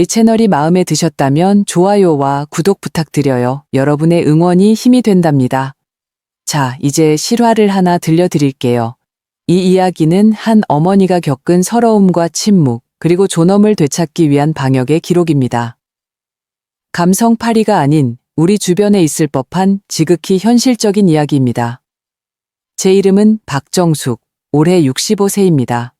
이 채널이 마음에 드셨다면 좋아요와 구독 부탁드려요. 여러분의 응원이 힘이 된답니다. 자, 이제 실화를 하나 들려드릴게요. 이 이야기는 한 어머니가 겪은 서러움과 침묵, 그리고 존엄을 되찾기 위한 방역의 기록입니다. 감성파리가 아닌 우리 주변에 있을 법한 지극히 현실적인 이야기입니다. 제 이름은 박정숙, 올해 65세입니다.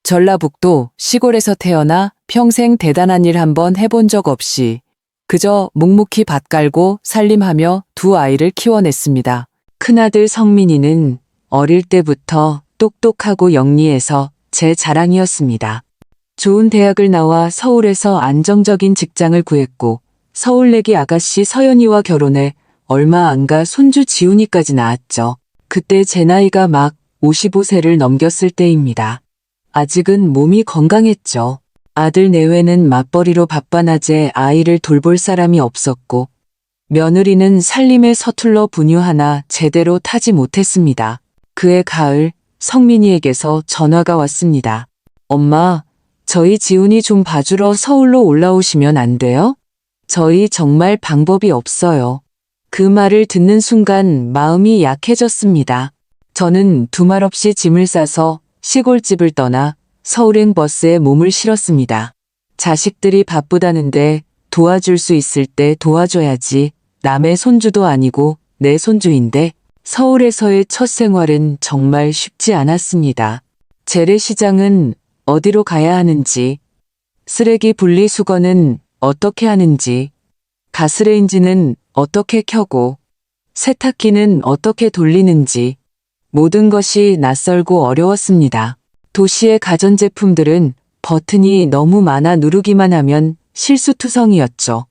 전라북도 시골에서 태어나 평생 대단한 일 한번 해본 적 없이 그저 묵묵히 밭 갈고 살림하며 두 아이를 키워냈습니다. 큰아들 성민이는 어릴 때부터 똑똑하고 영리해서 제 자랑이었습니다. 좋은 대학을 나와 서울에서 안정적인 직장을 구했고 서울내기 아가씨 서연이와 결혼해 얼마 안 가 손주 지훈이까지 낳았죠. 그때 제 나이가 막 55세를 넘겼을 때입니다. 아직은 몸이 건강했죠. 아들 내외는 맞벌이로 바빠나제 아이를 돌볼 사람이 없었고 며느리는 살림에 서툴러 분유하나 제대로 타지 못했습니다. 그해 가을 성민이에게서 전화가 왔습니다. 엄마, 저희 지훈이 좀 봐주러 서울로 올라오시면 안 돼요? 저희 정말 방법이 없어요. 그 말을 듣는 순간 마음이 약해졌습니다. 저는 두말 없이 짐을 싸서 시골집을 떠나 서울행 버스에 몸을 실었습니다. 자식들이 바쁘다는데 도와줄 수 있을 때 도와줘야지. 남의 손주도 아니고 내 손주인데 서울에서의 첫 생활은 정말 쉽지 않았습니다. 재래시장은 어디로 가야 하는지, 쓰레기 분리수거는 어떻게 하는지, 가스레인지는 어떻게 켜고, 세탁기는 어떻게 돌리는지, 모든 것이 낯설고 어려웠습니다. 도시의 가전제품들은 버튼이 너무 많아 누르기만 하면 실수투성이었죠.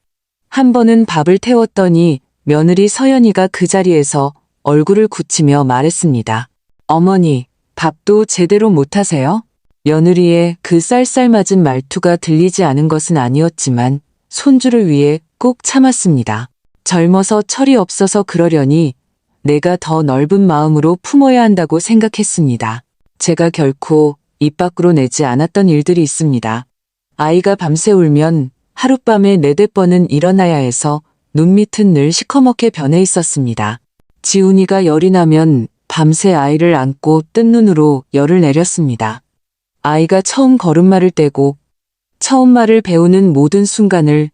한 번은 밥을 태웠더니 며느리 서연이가 그 자리에서 얼굴을 굳히며 말했습니다. 어머니, 밥도 제대로 못하세요? 며느리의 그 쌀쌀맞은 말투가 들리지 않은 것은 아니었지만 손주를 위해 꼭 참았습니다. 젊어서 철이 없어서 그러려니 내가 더 넓은 마음으로 품어야 한다고 생각했습니다. 제가 결코 입 밖으로 내지 않았던 일들이 있습니다. 아이가 밤새 울면 하룻밤에 4-5번은 일어나야 해서 눈밑은 늘 시커멓게 변해 있었습니다. 지훈이가 열이 나면 밤새 아이를 안고 뜬 눈으로 열을 내렸습니다. 아이가 처음 걸음마를 떼고 처음 말을 배우는 모든 순간을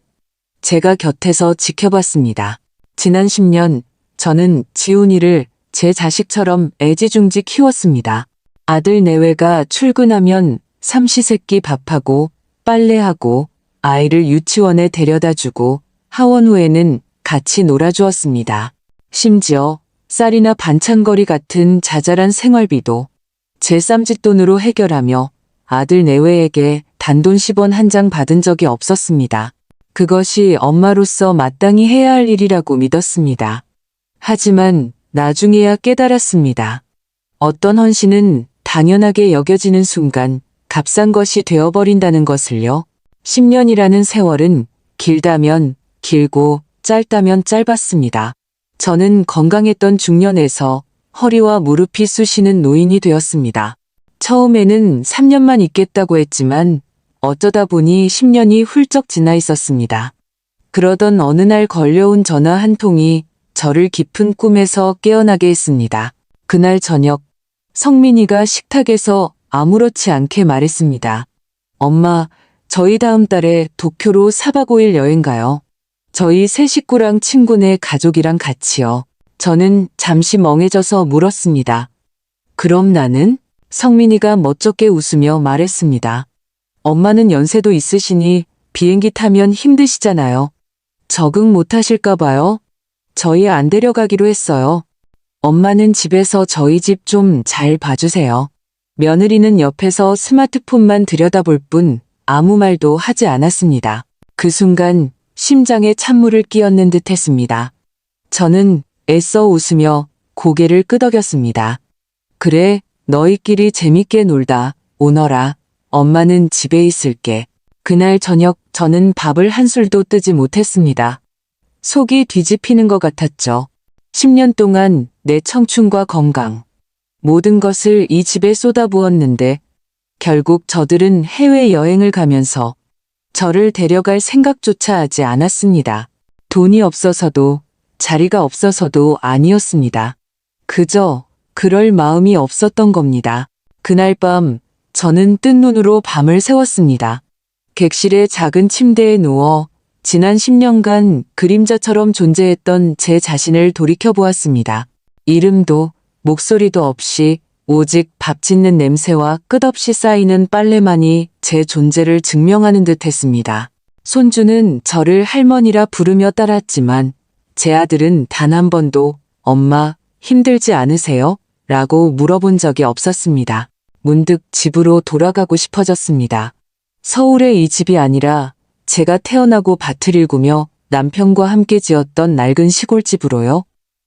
제가 곁에서 지켜봤습니다. 지난 10년 저는 지훈이를 제 자식처럼 애지중지 키웠습니다. 아들 내외가 출근하면 삼시세끼 밥하고 빨래하고 아이를 유치원에 데려다주고 하원 후에는 같이 놀아주었습니다. 심지어 쌀이나 반찬거리 같은 자잘한 생활비도 제 쌈짓돈으로 해결하며 아들 내외에게 단돈 10원 한 장 받은 적이 없었습니다. 그것이 엄마로서 마땅히 해야 할 일이라고 믿었습니다. 하지만 나중에야 깨달았습니다. 어떤 헌신은 당연하게 여겨지는 순간 값싼 것이 되어버린다는 것을요. 10년이라는 세월은 길다면 길고 짧다면 짧았습니다. 저는 건강했던 중년에서 허리와 무릎이 쑤시는 노인이 되었습니다. 처음에는 3년만 있겠다고 했지만 어쩌다 보니 10년이 훌쩍 지나 있었습니다. 그러던 어느 날 걸려온 전화 한 통이 저를 깊은 꿈에서 깨어나게 했습니다. 그날 저녁 성민이가 식탁에서 아무렇지 않게 말했습니다. 엄마, 저희 다음 달에 도쿄로 4박 5일 여행 가요. 저희 세 식구랑 친구네 가족이랑 같이요. 저는 잠시 멍해져서 물었습니다. 그럼 나는? 성민이가 멋쩍게 웃으며 말했습니다. 엄마는 연세도 있으시니 비행기 타면 힘드시잖아요. 적응 못하실까 봐요. 저희 안 데려가기로 했어요. 엄마는 집에서 저희 집 좀 잘 봐주세요. 며느리는 옆에서 스마트폰만 들여다볼 뿐 아무 말도 하지 않았습니다. 그 순간 심장에 찬물을 끼얹는 듯 했습니다. 저는 애써 웃으며 고개를 끄덕였습니다. 그래, 너희끼리 재밌게 놀다 오너라. 엄마는 집에 있을게. 그날 저녁 저는 밥을 한 술도 뜨지 못했습니다. 속이 뒤집히는 것 같았죠. 10년 동안 내 청춘과 건강, 모든 것을 이 집에 쏟아부었는데 결국 저들은 해외여행을 가면서 저를 데려갈 생각조차 하지 않았습니다. 돈이 없어서도 자리가 없어서도 아니었습니다. 그저 그럴 마음이 없었던 겁니다. 그날 밤 저는 뜬 눈으로 밤을 새웠습니다. 객실의 작은 침대에 누워 지난 10년간 그림자처럼 존재했던 제 자신을 돌이켜보았습니다. 이름도 목소리도 없이 오직 밥 짓는 냄새와 끝없이 쌓이는 빨래만이 제 존재를 증명하는 듯 했습니다. 손주는 저를 할머니라 부르며 따랐지만 제 아들은 단 한 번도 엄마 힘들지 않으세요? 라고 물어본 적이 없었습니다. 문득 집으로 돌아가고 싶어졌습니다. 서울의 이 집이 아니라 제가 태어나고 밭을 일구며 남편과 함께 지었던 낡은 시골집으로요.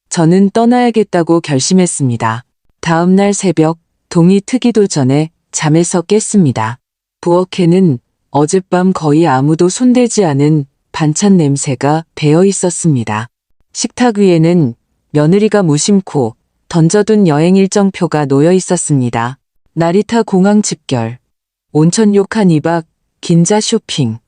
저는 떠나야겠다고 결심했습니다. 다음 날 새벽 동이 트기도 전에 잠에서 깼습니다. 부엌에는 어젯밤 거의 아무도 손대지 않은 반찬 냄새가 배어 있었습니다. 식탁 위에는 며느리가 무심코 던져둔 여행 일정표가 놓여 있었습니다. 나리타 공항 집결, 온천욕 한 2박, 긴자 쇼핑.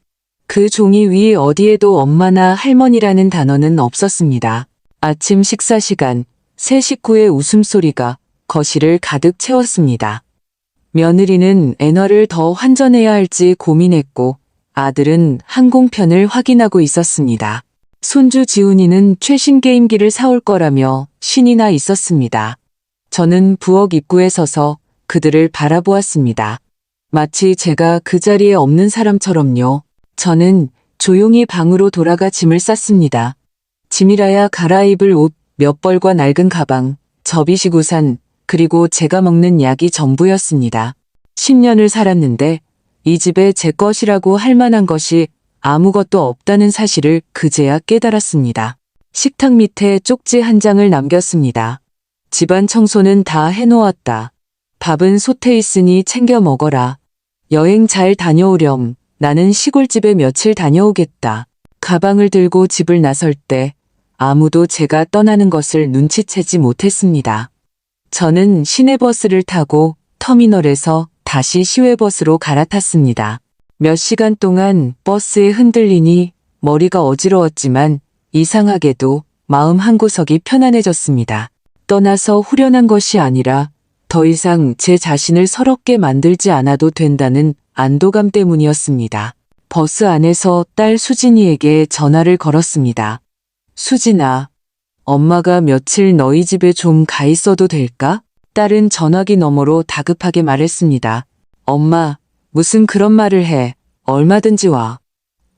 그 종이 위 어디에도 엄마나 할머니라는 단어는 없었습니다. 아침 식사 시간, 세 식구의 웃음소리가 거실을 가득 채웠습니다. 며느리는 엔화를 더 환전해야 할지 고민했고 아들은 항공편을 확인하고 있었습니다. 손주 지훈이는 최신 게임기를 사올 거라며 신이 나 있었습니다. 저는 부엌 입구에 서서 그들을 바라보았습니다. 마치 제가 그 자리에 없는 사람처럼요. 저는 조용히 방으로 돌아가 짐을 쌌습니다. 짐이라야 갈아입을 옷 몇 벌과 낡은 가방, 접이식 우산, 그리고 제가 먹는 약이 전부였습니다. 10년을 살았는데 이 집에 제 것이라고 할 만한 것이 아무것도 없다는 사실을 그제야 깨달았습니다. 식탁 밑에 쪽지 한 장을 남겼습니다. 집안 청소는 다 해놓았다. 밥은 솥에 있으니 챙겨 먹어라. 여행 잘 다녀오렴. 나는 시골집에 며칠 다녀오겠다. 가방을 들고 집을 나설 때 아무도 제가 떠나는 것을 눈치채지 못했습니다. 저는 시내버스를 타고 터미널에서 다시 시외버스로 갈아탔습니다. 몇 시간 동안 버스에 흔들리니 머리가 어지러웠지만 이상하게도 마음 한구석이 편안해졌습니다. 떠나서 후련한 것이 아니라 더 이상 제 자신을 서럽게 만들지 않아도 된다는 안도감 때문이었습니다. 버스 안에서 딸 수진이에게 전화를 걸었습니다. 수진아, 엄마가 며칠 너희 집에 좀 가 있어도 될까? 딸은 전화기 너머로 다급하게 말했습니다. 엄마, 무슨 그런 말을 해. 얼마든지 와.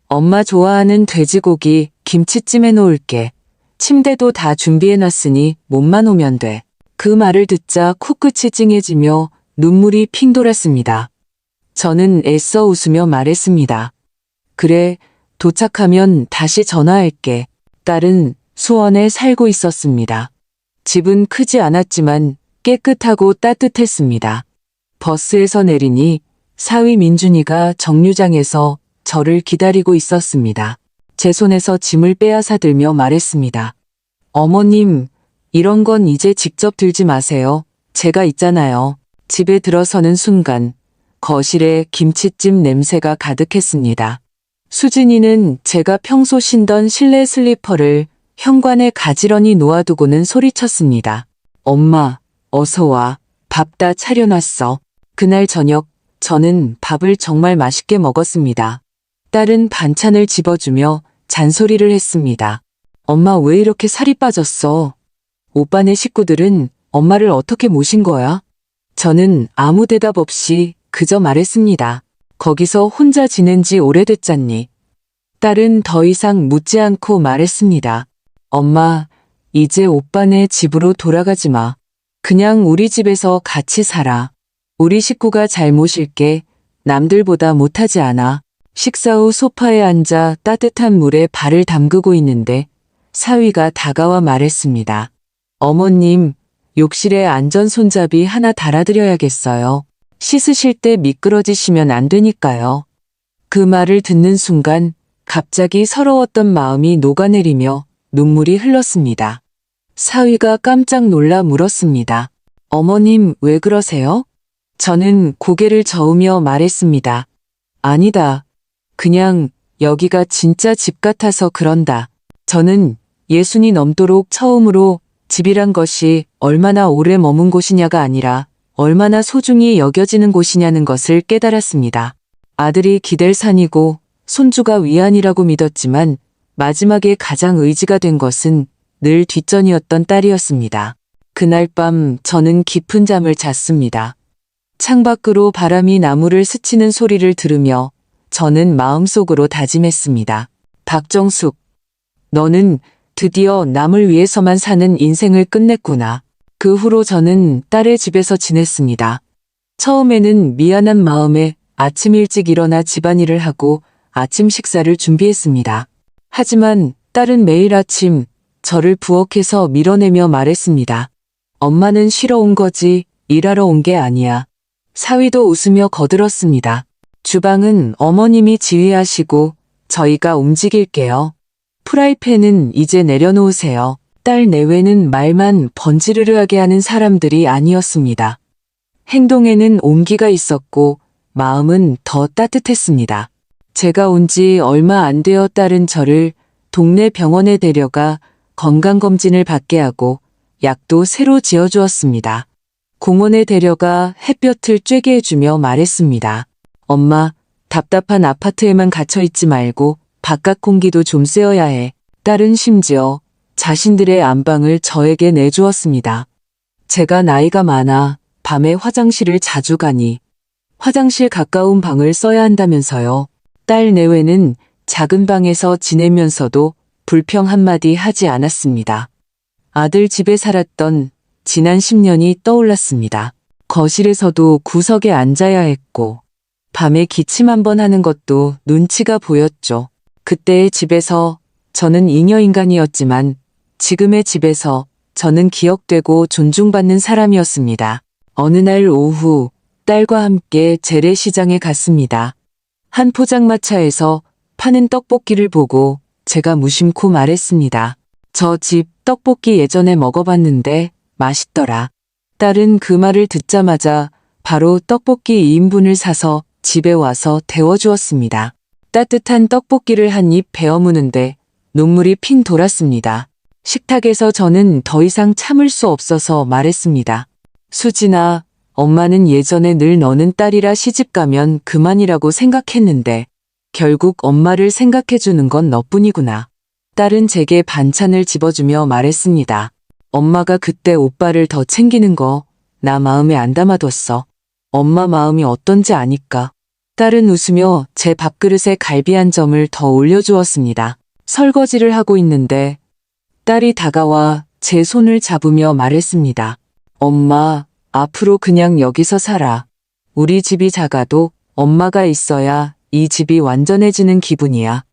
엄마 좋아하는 돼지고기, 김치찜 해놓을게. 침대도 다 준비해놨으니 몸만 오면 돼. 그 말을 듣자 코끝이 찡해지며 눈물이 핑 돌았습니다. 저는 애써 웃으며 말했습니다. 그래, 도착하면 다시 전화할게. 딸은 수원에 살고 있었습니다. 집은 크지 않았지만 깨끗하고 따뜻했습니다. 버스에서 내리니 사위 민준이가 정류장에서 저를 기다리고 있었습니다. 제 손에서 짐을 빼앗아 들며 말했습니다. 어머님, 이런 건 이제 직접 들지 마세요. 제가 있잖아요. 집에 들어서는 순간 거실에 김치찜 냄새가 가득했습니다. 수진이는 제가 평소 신던 실내 슬리퍼를 현관에 가지런히 놓아두고는 소리쳤습니다. 엄마, 어서 와. 밥 다 차려놨어. 그날 저녁 저는 밥을 정말 맛있게 먹었습니다. 딸은 반찬을 집어주며 잔소리를 했습니다. 엄마 왜 이렇게 살이 빠졌어? 오빠네 식구들은 엄마를 어떻게 모신 거야? 저는 아무 대답 없이 그저 말했습니다. 거기서 혼자 지낸 지 오래됐잖니. 딸은 더 이상 묻지 않고 말했습니다. 엄마, 이제 오빠네 집으로 돌아가지 마. 그냥 우리 집에서 같이 살아. 우리 식구가 잘 모실게. 남들보다 못하지 않아. 식사 후 소파에 앉아 따뜻한 물에 발을 담그고 있는데 사위가 다가와 말했습니다. 어머님, 욕실에 안전 손잡이 하나 달아드려야겠어요. 씻으실 때 미끄러지시면 안 되니까요. 그 말을 듣는 순간 갑자기 서러웠던 마음이 녹아내리며 눈물이 흘렀습니다. 사위가 깜짝 놀라 물었습니다. 어머님, 왜 그러세요? 저는 고개를 저으며 말했습니다. 아니다. 그냥 여기가 진짜 집 같아서 그런다. 저는 60이 넘도록 처음으로 집이란 것이 얼마나 오래 머문 곳이냐가 아니라 얼마나 소중히 여겨지는 곳이냐는 것을 깨달았습니다. 아들이 기댈 산이고 손주가 위안이라고 믿었지만 마지막에 가장 의지가 된 것은 늘 뒷전이었던 딸이었습니다. 그날 밤 저는 깊은 잠을 잤습니다. 창밖으로 바람이 나무를 스치는 소리를 들으며 저는 마음속으로 다짐했습니다. 박정숙, 너는 드디어 남을 위해서만 사는 인생을 끝냈구나. 그 후로 저는 딸의 집에서 지냈습니다. 처음에는 미안한 마음에 아침 일찍 일어나 집안일을 하고 아침 식사를 준비했습니다. 하지만 딸은 매일 아침 저를 부엌에서 밀어내며 말했습니다. 엄마는 쉬러 온 거지 일하러 온 게 아니야. 사위도 웃으며 거들었습니다. 주방은 어머님이 지휘하시고 저희가 움직일게요. 프라이팬은 이제 내려놓으세요. 딸 내외는 말만 번지르르하게 하는 사람들이 아니었습니다. 행동에는 온기가 있었고 마음은 더 따뜻했습니다. 제가 온 지 얼마 안 되어 딸은 저를 동네 병원에 데려가 건강검진을 받게 하고 약도 새로 지어주었습니다. 공원에 데려가 햇볕을 쬐게 해주며 말했습니다. 엄마, 답답한 아파트에만 갇혀있지 말고 바깥 공기도 좀 쐬어야 해. 딸은 심지어 자신들의 안방을 저에게 내주었습니다. 제가 나이가 많아 밤에 화장실을 자주 가니 화장실 가까운 방을 써야 한다면서요. 딸 내외는 작은 방에서 지내면서도 불평 한마디 하지 않았습니다. 아들 집에 살았던 지난 10년이 떠올랐습니다. 거실에서도 구석에 앉아야 했고 밤에 기침 한번 하는 것도 눈치가 보였죠. 그때의 집에서 저는 잉여인간이었지만 지금의 집에서 저는 기억되고 존중받는 사람이었습니다. 어느 날 오후 딸과 함께 재래시장에 갔습니다. 한 포장마차에서 파는 떡볶이를 보고 제가 무심코 말했습니다. 저 집 떡볶이 예전에 먹어봤는데 맛있더라. 딸은 그 말을 듣자마자 바로 떡볶이 2인분을 사서 집에 와서 데워주었습니다. 따뜻한 떡볶이를 한 입 베어 무는데 눈물이 핑 돌았습니다. 식탁에서 저는 더 이상 참을 수 없어서 말했습니다. 수진아, 엄마는 예전에 늘 너는 딸이라 시집가면 그만이라고 생각했는데 결국 엄마를 생각해주는 건 너뿐이구나. 딸은 제게 반찬을 집어주며 말했습니다. 엄마가 그때 오빠를 더 챙기는 거 나 마음에 안 담아뒀어. 엄마 마음이 어떤지 아니까. 딸은 웃으며 제 밥그릇에 갈비 한 점을 더 올려주었습니다. 설거지를 하고 있는데 딸이 다가와 제 손을 잡으며 말했습니다. 엄마, 앞으로 그냥 여기서 살아. 우리 집이 작아도 엄마가 있어야 이 집이 완전해지는 기분이야.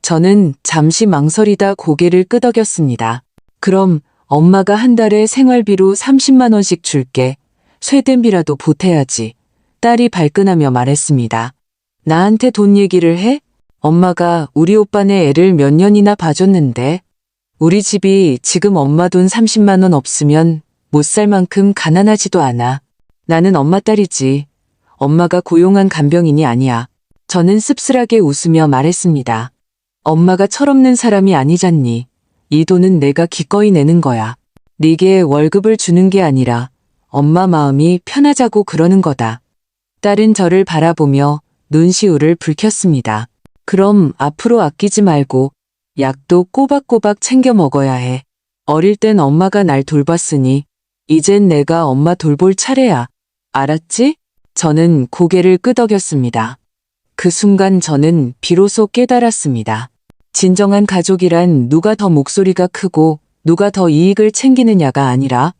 저는 잠시 망설이다 고개를 끄덕였습니다. 그럼 엄마가 한 달에 생활비로 30만 원씩 줄게. 쇠댐비라도 보태야지. 딸이 발끈하며 말했습니다. 나한테 돈 얘기를 해? 엄마가 우리 오빠네 애를 몇 년이나 봐줬는데 우리 집이 지금 엄마 돈 30만 원 없으면 못 살 만큼 가난하지도 않아. 나는 엄마 딸이지. 엄마가 고용한 간병인이 아니야. 저는 씁쓸하게 웃으며 말했습니다. 엄마가 철없는 사람이 아니잖니. 이 돈은 내가 기꺼이 내는 거야. 네게 월급을 주는 게 아니라 엄마 마음이 편하자고 그러는 거다. 딸은 저를 바라보며 눈시울을 붉혔습니다. 그럼 앞으로 아끼지 말고 약도 꼬박꼬박 챙겨 먹어야 해. 어릴 땐 엄마가 날 돌봤으니 이젠 내가 엄마 돌볼 차례야. 알았지? 저는 고개를 끄덕였습니다. 그 순간 저는 비로소 깨달았습니다. 진정한 가족이란 누가 더 목소리가 크고 누가 더 이익을 챙기느냐가 아니라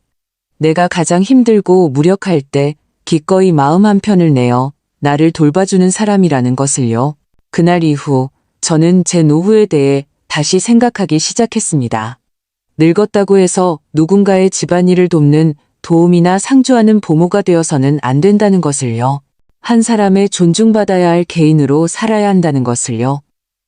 내가 가장 힘들고 무력할 때 기꺼이 마음 한편을 내어 나를 돌봐주는 사람이라는 것을요. 그날 이후 저는 제 노후에 대해 다시 생각하기 시작했습니다. 늙었다고 해서 누군가의 집안일을 돕는 도움이나 상주하는 보모가 되어서는 안 된다는 것을요. 한 사람의 존중받아야 할 개인으로 살아야 한다는 것을요.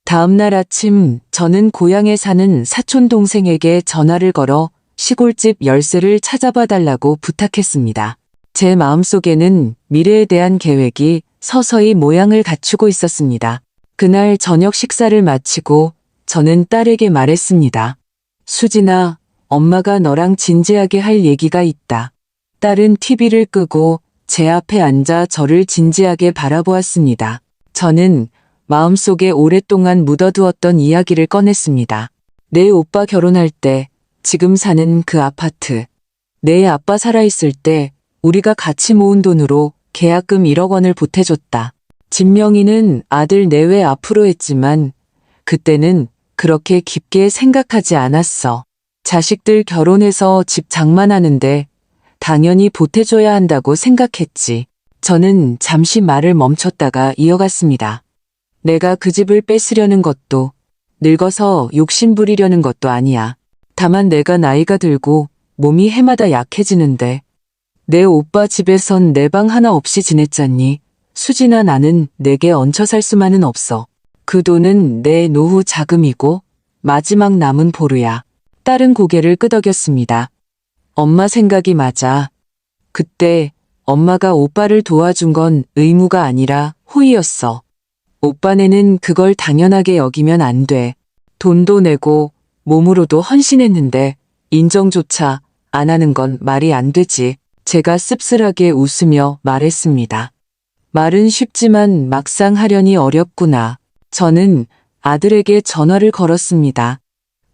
다음 날 아침 저는 고향에 사는 사촌 동생에게 전화를 걸어 시골집 열쇠를 찾아봐 달라고 부탁했습니다. 제 마음속에는 미래에 대한 계획이 서서히 모양을 갖추고 있었습니다. 그날 저녁 식사를 마치고 저는 딸에게 말했습니다. 수진아, 엄마가 너랑 진지하게 할 얘기가 있다. 딸은 TV를 끄고 제 앞에 앉아 저를 진지하게 바라보았습니다. 저는 마음속에 오랫동안 묻어두었던 이야기를 꺼냈습니다. 내 오빠 결혼할 때 지금 사는 그 아파트, 내 아빠 살아있을 때 우리가 같이 모은 돈으로 계약금 1억 원을 보태줬다. 진명이는 아들 내외 앞으로 했지만 그때는 그렇게 깊게 생각하지 않았어. 자식들 결혼해서 집 장만하는데 당연히 보태줘야 한다고 생각했지. 저는 잠시 말을 멈췄다가 이어갔습니다. 내가 그 집을 뺏으려는 것도 늙어서 욕심 부리려는 것도 아니야. 다만 내가 나이가 들고 몸이 해마다 약해지는데 내 오빠 집에선 내 방 하나 없이 지냈잖니. 수진아, 나는 내게 얹혀 살 수만은 없어. 그 돈은 내 노후 자금이고 마지막 남은 보루야. 딸은 고개를 끄덕였습니다. 엄마 생각이 맞아. 그때 엄마가 오빠를 도와준 건 의무가 아니라 호의였어. 오빠네는 그걸 당연하게 여기면 안 돼. 돈도 내고 몸으로도 헌신했는데 인정조차 안 하는 건 말이 안 되지. 제가 씁쓸하게 웃으며 말했습니다. 말은 쉽지만 막상 하려니 어렵구나. 저는 아들에게 전화를 걸었습니다.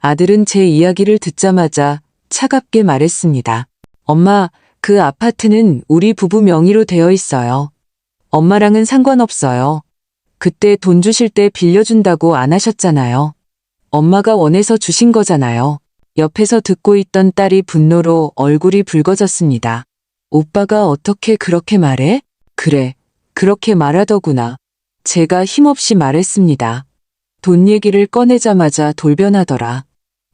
아들은 제 이야기를 듣자마자 차갑게 말했습니다. 엄마, 그 아파트는 우리 부부 명의로 되어 있어요. 엄마랑은 상관없어요. 그때 돈 주실 때 빌려준다고 안 하셨잖아요. 엄마가 원해서 주신 거잖아요. 옆에서 듣고 있던 딸이 분노로 얼굴이 붉어졌습니다. 오빠가 어떻게 그렇게 말해? 그래, 그렇게 말하더구나. 제가 힘없이 말했습니다. 돈 얘기를 꺼내자마자 돌변하더라.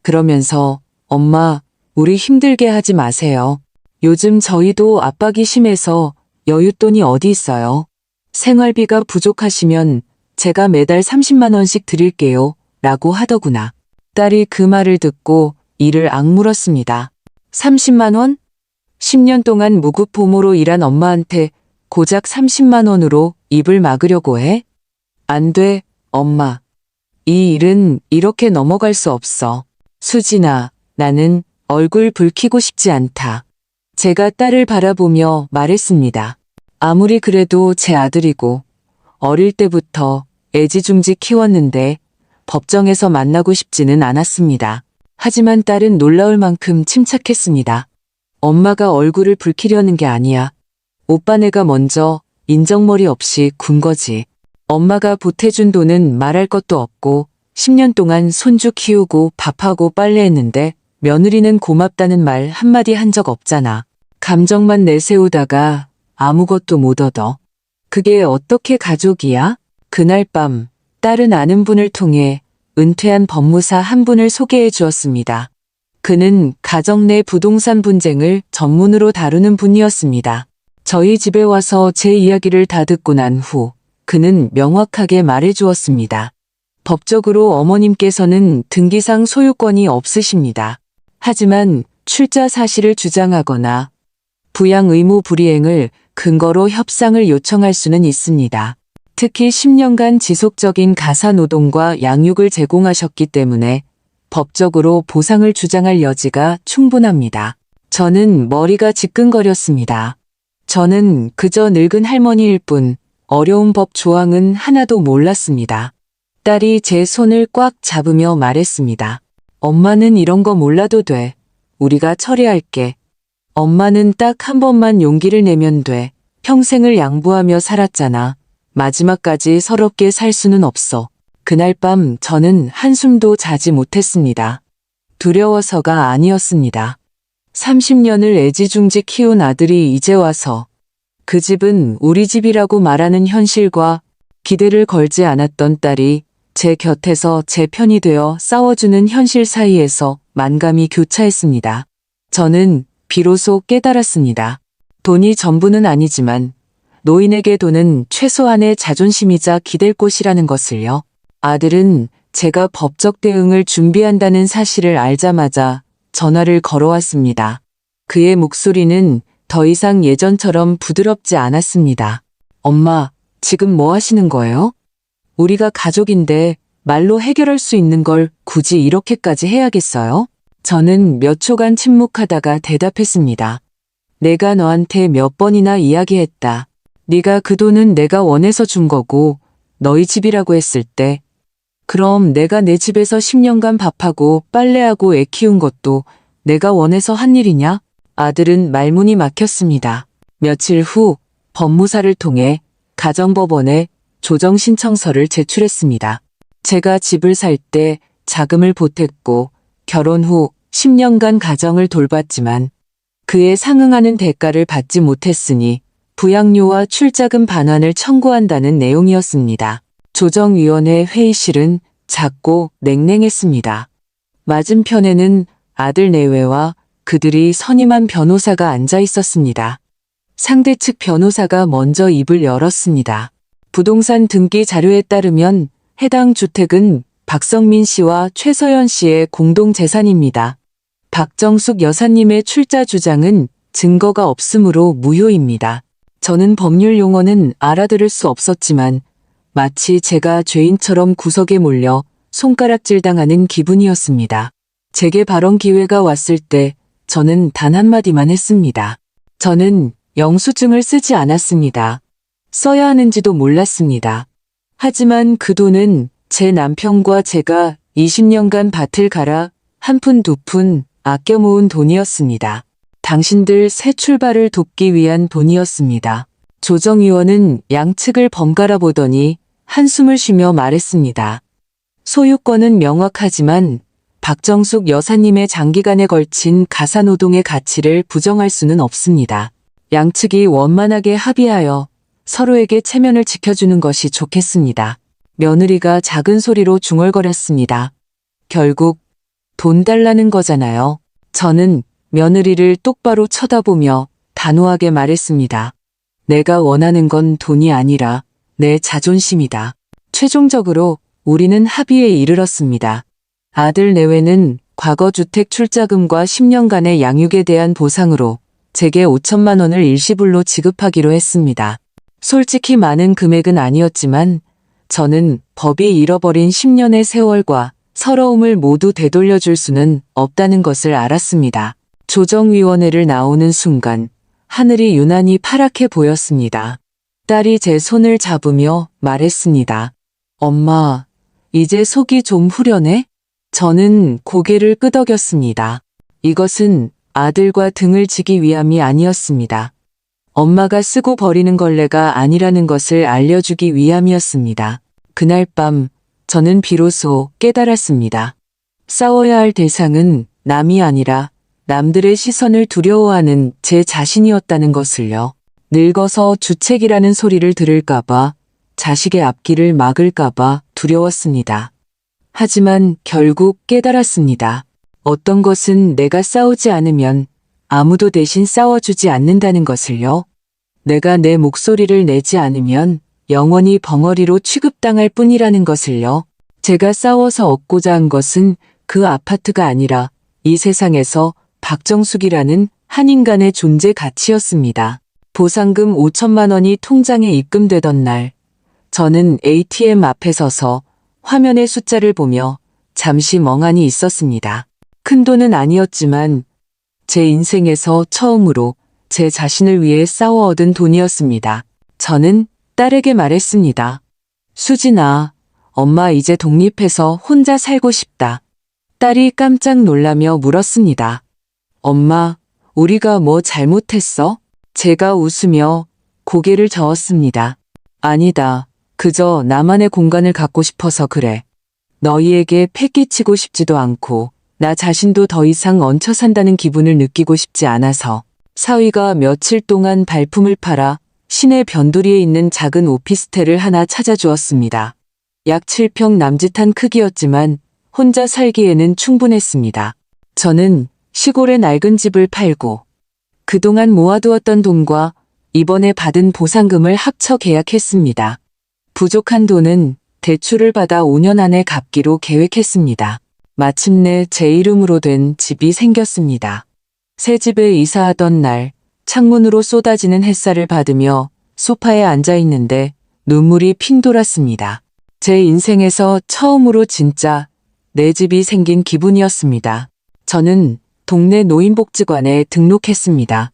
그러면서 엄마, 우리 힘들게 하지 마세요. 요즘 저희도 압박이 심해서 여윳돈이 어디 있어요. 생활비가 부족하시면 제가 매달 30만 원씩 드릴게요. 라고 하더구나. 딸이 그 말을 듣고 이를 악물었습니다. 30만 원? 10년 동안 무급보모로 일한 엄마한테 고작 30만 원으로 입을 막으려고 해? 안 돼, 엄마. 이 일은 이렇게 넘어갈 수 없어. 수진아, 나는 얼굴 붉히고 싶지 않다. 제가 딸을 바라보며 말했습니다. 아무리 그래도 제 아들이고 어릴 때부터 애지중지 키웠는데 법정에서 만나고 싶지는 않았습니다. 하지만 딸은 놀라울 만큼 침착했습니다. 엄마가 얼굴을 붉히려는 게 아니야. 오빠네가 먼저 인정머리 없이 군 거지. 엄마가 보태준 돈은 말할 것도 없고 10년 동안 손주 키우고 밥하고 빨래했는데 며느리는 고맙다는 말 한마디 한 적 없잖아. 감정만 내세우다가 아무것도 못 얻어. 그게 어떻게 가족이야? 그날 밤 딸은 아는 분을 통해 은퇴한 법무사 한 분을 소개해 주었습니다. 그는 가정 내 부동산 분쟁을 전문으로 다루는 분이었습니다. 저희 집에 와서 제 이야기를 다 듣고 난 후 그는 명확하게 말해 주었습니다. 법적으로 어머님께서는 등기상 소유권이 없으십니다. 하지만 출자 사실을 주장하거나 부양 의무 불이행을 근거로 협상을 요청할 수는 있습니다. 특히 10년간 지속적인 가사 노동과 양육을 제공하셨기 때문에 법적으로 보상을 주장할 여지가 충분합니다. 저는 머리가 지끈거렸습니다. 저는 그저 늙은 할머니일 뿐 어려운 법 조항은 하나도 몰랐습니다. 딸이 제 손을 꽉 잡으며 말했습니다. 엄마는 이런 거 몰라도 돼. 우리가 처리할게. 엄마는 딱 한 번만 용기를 내면 돼. 평생을 양보하며 살았잖아. 마지막까지 서럽게 살 수는 없어. 그날 밤 저는 한숨도 자지 못했습니다. 두려워서가 아니었습니다. 30년을 애지중지 키운 아들이 이제 와서 그 집은 우리 집이라고 말하는 현실과 기대를 걸지 않았던 딸이 제 곁에서 제 편이 되어 싸워주는 현실 사이에서 만감이 교차했습니다. 저는 비로소 깨달았습니다. 돈이 전부는 아니지만 노인에게 돈은 최소한의 자존심이자 기댈 곳이라는 것을요. 아들은 제가 법적 대응을 준비한다는 사실을 알자마자 전화를 걸어왔습니다. 그의 목소리는 더 이상 예전처럼 부드럽지 않았습니다. 엄마, 지금 뭐 하시는 거예요? 우리가 가족인데 말로 해결할 수 있는 걸 굳이 이렇게까지 해야겠어요? 저는 몇 초간 침묵하다가 대답했습니다. 내가 너한테 몇 번이나 이야기했다. 네가 그 돈은 내가 원해서 준 거고 너희 집이라고 했을 때 그럼 내가 내 집에서 10년간 밥하고 빨래하고 애 키운 것도 내가 원해서 한 일이냐? 아들은 말문이 막혔습니다. 며칠 후 법무사를 통해 가정법원에 조정신청서를 제출했습니다. 제가 집을 살 때 자금을 보탰고 결혼 후 10년간 가정을 돌봤지만 그에 상응하는 대가를 받지 못했으니 부양료와 출자금 반환을 청구한다는 내용이었습니다. 조정위원회 회의실은 작고 냉랭했습니다. 맞은편에는 아들 내외와 그들이 선임한 변호사가 앉아 있었습니다. 상대 측 변호사가 먼저 입을 열었습니다. 부동산 등기 자료에 따르면 해당 주택은 박성민 씨와 최서연 씨의 공동 재산입니다. 박정숙 여사님의 출자 주장은 증거가 없으므로 무효입니다. 저는 법률 용어는 알아들을 수 없었지만 마치 제가 죄인처럼 구석에 몰려 손가락질 당하는 기분이었습니다. 제게 발언 기회가 왔을 때 저는 단 한마디만 했습니다. 저는 영수증을 쓰지 않았습니다. 써야 하는지도 몰랐습니다. 하지만 그 돈은 제 남편과 제가 20년간 밭을 갈아 한 푼 두 푼 아껴 모은 돈이었습니다. 당신들 새 출발을 돕기 위한 돈이었습니다. 조정위원은 양측을 번갈아 보더니 한숨을 쉬며 말했습니다. 소유권은 명확하지만 박정숙 여사님의 장기간에 걸친 가사노동의 가치를 부정할 수는 없습니다. 양측이 원만하게 합의하여 서로에게 체면을 지켜주는 것이 좋겠습니다. 며느리가 작은 소리로 중얼거렸습니다. 결국 돈 달라는 거잖아요. 저는 며느리를 똑바로 쳐다보며 단호하게 말했습니다. 내가 원하는 건 돈이 아니라 내 자존심이다. 최종적으로 우리는 합의에 이르렀습니다. 아들 내외는 과거 주택 출자금과 10년간의 양육에 대한 보상으로 제게 5천만 원을 일시불로 지급하기로 했습니다. 솔직히 많은 금액은 아니었지만 저는 법이 잃어버린 10년의 세월과 서러움을 모두 되돌려줄 수는 없다는 것을 알았습니다. 조정위원회를 나오는 순간 하늘이 유난히 파랗게 보였습니다. 딸이 제 손을 잡으며 말했습니다. 엄마, 이제 속이 좀 후련해? 저는 고개를 끄덕였습니다. 이것은 아들과 등을 지기 위함이 아니었습니다. 엄마가 쓰고 버리는 걸레가 아니라는 것을 알려주기 위함이었습니다. 그날 밤 저는 비로소 깨달았습니다. 싸워야 할 대상은 남이 아니라 남들의 시선을 두려워하는 제 자신이었다는 것을요. 늙어서 주책이라는 소리를 들을까봐, 자식의 앞길을 막을까봐 두려웠습니다. 하지만 결국 깨달았습니다. 어떤 것은 내가 싸우지 않으면 아무도 대신 싸워주지 않는다는 것을요. 내가 내 목소리를 내지 않으면 영원히 벙어리로 취급당할 뿐이라는 것을요. 제가 싸워서 얻고자 한 것은 그 아파트가 아니라 이 세상에서 박정숙이라는 한 인간의 존재 가치였습니다. 보상금 5천만 원이 통장에 입금되던 날, 저는 ATM 앞에 서서 화면의 숫자를 보며 잠시 멍하니 있었습니다. 큰 돈은 아니었지만 제 인생에서 처음으로 제 자신을 위해 싸워 얻은 돈이었습니다. 저는 딸에게 말했습니다. 수진아, 엄마 이제 독립해서 혼자 살고 싶다. 딸이 깜짝 놀라며 물었습니다. 엄마, 우리가 뭐 잘못했어? 제가 웃으며 고개를 저었습니다. 아니다. 그저 나만의 공간을 갖고 싶어서 그래. 너희에게 패기치고 싶지도 않고 나 자신도 더 이상 얹혀 산다는 기분을 느끼고 싶지 않아서. 사위가 며칠 동안 발품을 팔아 시내 변두리에 있는 작은 오피스텔을 하나 찾아주었습니다. 약 7평 남짓한 크기였지만 혼자 살기에는 충분했습니다. 저는 시골의 낡은 집을 팔고 그동안 모아두었던 돈과 이번에 받은 보상금을 합쳐 계약했습니다. 부족한 돈은 대출을 받아 5년 안에 갚기로 계획했습니다. 마침내 제 이름으로 된 집이 생겼습니다. 새 집에 이사하던 날 창문으로 쏟아지는 햇살을 받으며 소파에 앉아 있는데 눈물이 핑 돌았습니다. 제 인생에서 처음으로 진짜 내 집이 생긴 기분이었습니다. 저는 동네 노인복지관에 등록했습니다.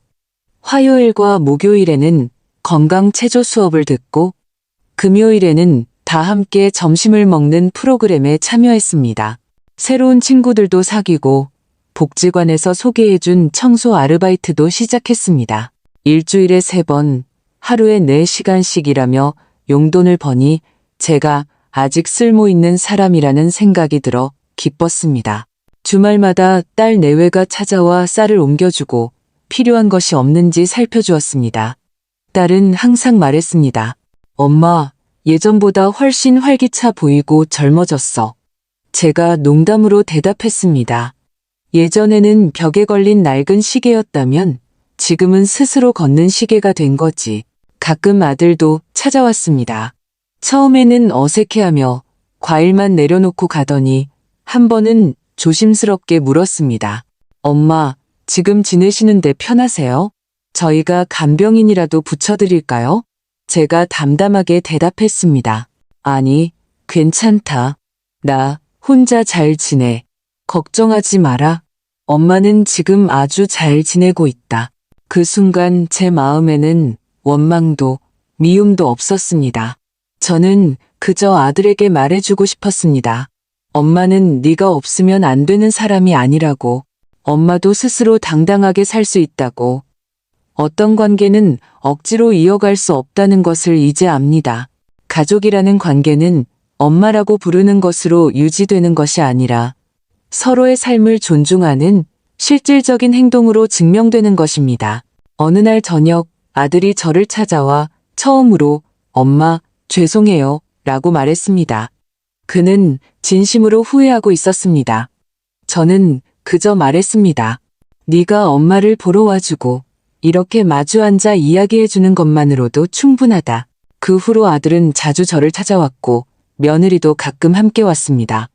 화요일과 목요일에는 건강체조 수업을 듣고 금요일에는 다 함께 점심을 먹는 프로그램에 참여했습니다. 새로운 친구들도 사귀고 복지관에서 소개해준 청소 아르바이트도 시작했습니다. 일주일에 3번, 하루에 4시간씩 일하며 용돈을 버니 제가 아직 쓸모 있는 사람이라는 생각이 들어 기뻤습니다. 주말마다 딸 내외가 찾아와 쌀을 옮겨주고 필요한 것이 없는지 살펴주었습니다. 딸은 항상 말했습니다. 엄마, 예전보다 훨씬 활기차 보이고 젊어졌어. 제가 농담으로 대답했습니다. 예전에는 벽에 걸린 낡은 시계였다면 지금은 스스로 걷는 시계가 된 거지. 가끔 아들도 찾아왔습니다. 처음에는 어색해하며 과일만 내려놓고 가더니 한 번은 조심스럽게 물었습니다. 엄마, 지금 지내시는데 편하세요? 저희가 간병인이라도 붙여드릴까요? 제가 담담하게 대답했습니다. 아니, 괜찮다. 나 혼자 잘 지내. 걱정하지 마라. 엄마는 지금 아주 잘 지내고 있다. 그 순간 제 마음에는 원망도 미움도 없었습니다. 저는 그저 아들에게 말해주고 싶었습니다. 엄마는 네가 없으면 안 되는 사람이 아니라고. 엄마도 스스로 당당하게 살 수 있다고. 어떤 관계는 억지로 이어갈 수 없다는 것을 이제 압니다. 가족이라는 관계는 엄마라고 부르는 것으로 유지되는 것이 아니라 서로의 삶을 존중하는 실질적인 행동으로 증명되는 것입니다. 어느 날 저녁 아들이 저를 찾아와 처음으로 엄마, 죄송해요 라고 말했습니다. 그는 진심으로 후회하고 있었습니다. 저는 그저 말했습니다. 네가 엄마를 보러 와주고 이렇게 마주 앉아 이야기해주는 것만으로도 충분하다. 그 후로 아들은 자주 저를 찾아왔고 며느리도 가끔 함께 왔습니다.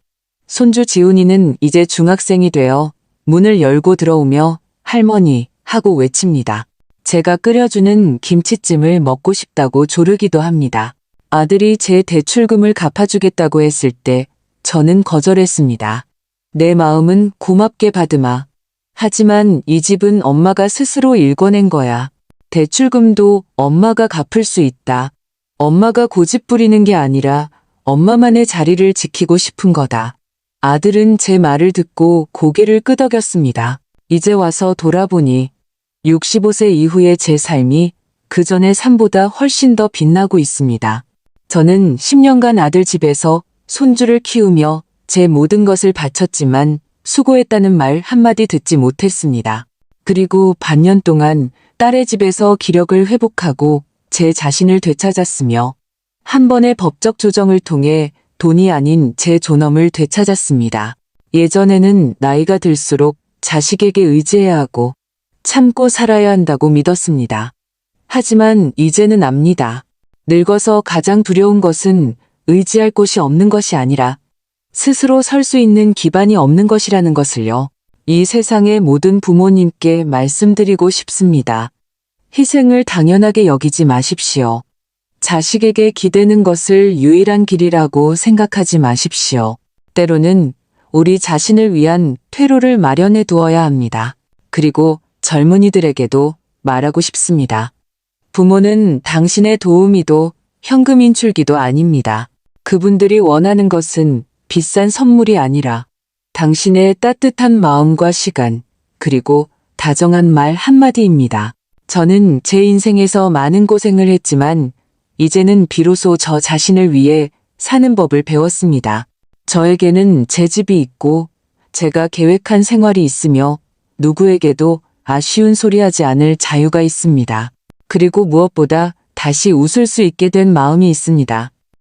손주 지훈이는 이제 중학생이 되어 문을 열고 들어오며 할머니 하고 외칩니다. 제가 끓여주는 김치찜을 먹고 싶다고 조르기도 합니다. 아들이 제 대출금을 갚아주겠다고 했을 때 저는 거절했습니다. 내 마음은 고맙게 받으마. 하지만 이 집은 엄마가 스스로 일궈낸 거야. 대출금도 엄마가 갚을 수 있다. 엄마가 고집 부리는 게 아니라 엄마만의 자리를 지키고 싶은 거다. 아들은 제 말을 듣고 고개를 끄덕였습니다. 이제 와서 돌아보니 65세 이후의 제 삶이 그 전의 삶보다 훨씬 더 빛나고 있습니다. 저는 10년간 아들 집에서 손주를 키우며 제 모든 것을 바쳤지만 수고했다는 말 한마디 듣지 못했습니다. 그리고 반년 동안 딸의 집에서 기력을 회복하고 제 자신을 되찾았으며 한 번의 법적 조정을 통해 돈이 아닌 제 존엄을 되찾았습니다. 예전에는 나이가 들수록 자식에게 의지해야 하고 참고 살아야 한다고 믿었습니다. 하지만 이제는 압니다. 늙어서 가장 두려운 것은 의지할 곳이 없는 것이 아니라 스스로 설 수 있는 기반이 없는 것이라는 것을요. 이 세상의 모든 부모님께 말씀드리고 싶습니다. 희생을 당연하게 여기지 마십시오. 자식에게 기대는 것을 유일한 길이라고 생각하지 마십시오. 때로는 우리 자신을 위한 퇴로를 마련해 두어야 합니다. 그리고 젊은이들에게도 말하고 싶습니다. 부모는 당신의 도우미도 현금 인출기도 아닙니다. 그분들이 원하는 것은 비싼 선물이 아니라 당신의 따뜻한 마음과 시간, 그리고 다정한 말 한마디입니다. 저는 제 인생에서 많은 고생을 했지만 이제는 비로소 저 자신을 위해 사는 법을 배웠습니다. 저에게는 제 집이 있고 제가 계획한 생활이 있으며 누구에게도 아쉬운 소리 하지 않을 자유가 있습니다. 그리고 무엇보다 다시 웃을 수 있게 된 마음이 있습니다.